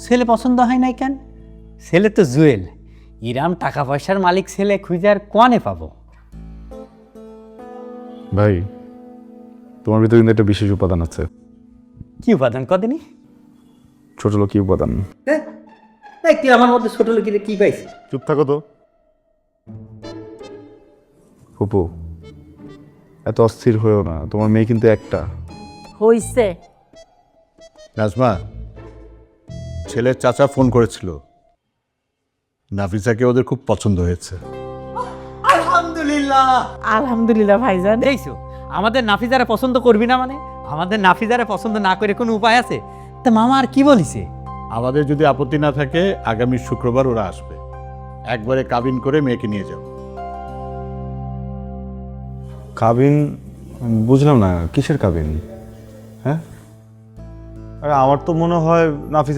ছেলে পছন্দ হয় নাই কেন? ছেলে তো জুয়েল, ইরাম টাকা পয়সার মালিক ছেলে খুঁজে আর কোয়ানে পাবো? ভাই, তোমার ভিতরে কিন্তু একটা বিশেষ উপাদান আছে। কি উপাদান কদিনই? ছোট লোক কি উপাদান? তুই আমার মধ্যে ছোট লোকের কি পাইছিস? চুপ থাকো তো। ফুপু, এত অস্থির হয়েও না, তোমার মেয়ে কিন্তু একটা। হইছে। নাজমা, ছেলের চাচা ফোন করেছিল, নাফিসাকে ওদের খুব পছন্দ হয়েছে। আলহামদুলিল্লাহ। আলহামদুলিল্লাহ ভাইজান। দেখছো, আমাদের নাফিজারে পছন্দ করবি না মানে? আমাদের নাফিজারে পছন্দ না করে কোনো উপায় আছে? তা মামা আর কি বলিছে? আমাদের যদি আপত্তি না থাকে আগামী শুক্রবার ওরা আসবে, একবারে কাবিন করে মেয়েকে নিয়ে যাও। কাবিন? বুঝলাম না, কিসের কাবিন? হ্যাঁ, আরে আমার তো মনে হয় নাফিস